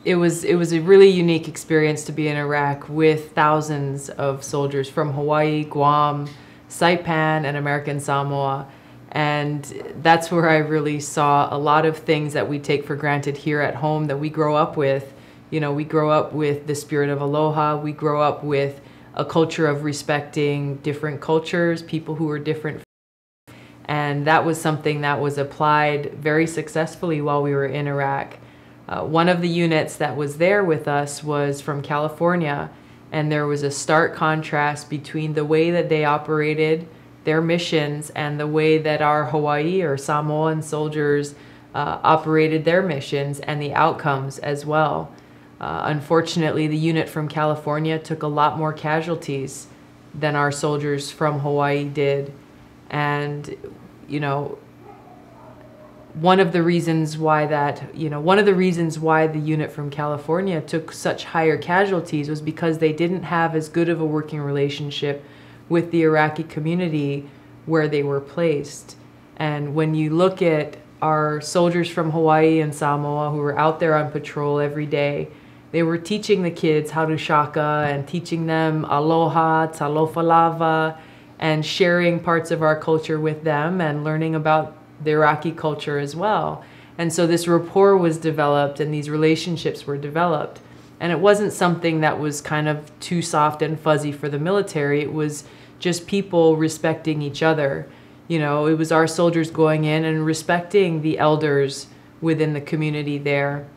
it was a really unique experience to be in Iraq with thousands of soldiers from Hawaii, Guam, Saipan, and American Samoa. And that's where I really saw a lot of things that we take for granted here at home that we grow up with. You know, we grow up with the spirit of aloha. We grow up with a culture of respecting different cultures, people who are different. And that was something that was applied very successfully while we were in Iraq. One of the units that was there with us was from California, and there was a stark contrast between the way that they operated their missions and the way that our Hawaii or Samoan soldiers operated their missions and the outcomes as well. Unfortunately, the unit from California took a lot more casualties than our soldiers from Hawaii did. And, you know, one of the reasons why the unit from California took such higher casualties was because they didn't have as good of a working relationship with the Iraqi community where they were placed. And when you look at our soldiers from Hawaii and Samoa who were out there on patrol every day, they were teaching the kids how to shaka and teaching them aloha, talofa lava, and sharing parts of our culture with them and learning about the Iraqi culture as well. And so this rapport was developed and these relationships were developed. And it wasn't something that was kind of too soft and fuzzy for the military. It was just people respecting each other. You know, it was our soldiers going in and respecting the elders within the community there.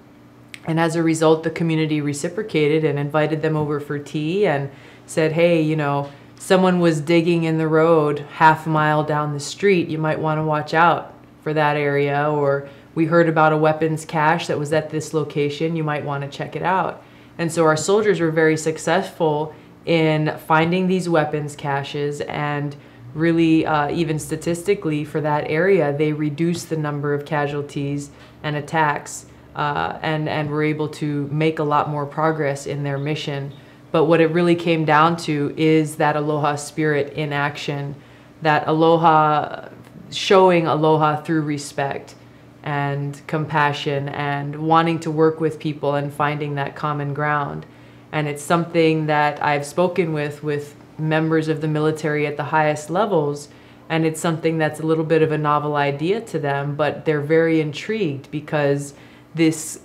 And as a result, the community reciprocated and invited them over for tea and said, hey, you know, someone was digging in the road half a mile down the street. You might want to watch out for that area. Or we heard about a weapons cache that was at this location. You might want to check it out. And so our soldiers were very successful in finding these weapons caches, and really even statistically for that area, they reduced the number of casualties and attacks and were able to make a lot more progress in their mission. But what it really came down to is that aloha spirit in action, that aloha, showing aloha through respect and compassion and wanting to work with people and finding that common ground. And it's something that I've spoken with members of the military at the highest levels, and it's something that's a little bit of a novel idea to them, but they're very intrigued because this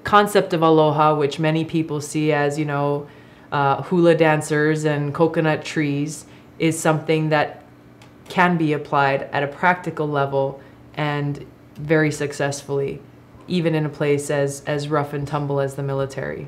concept of aloha, which many people see as, you know, hula dancers and coconut trees, is something that can be applied at a practical level and very successfully, even in a place as rough and tumble as the military.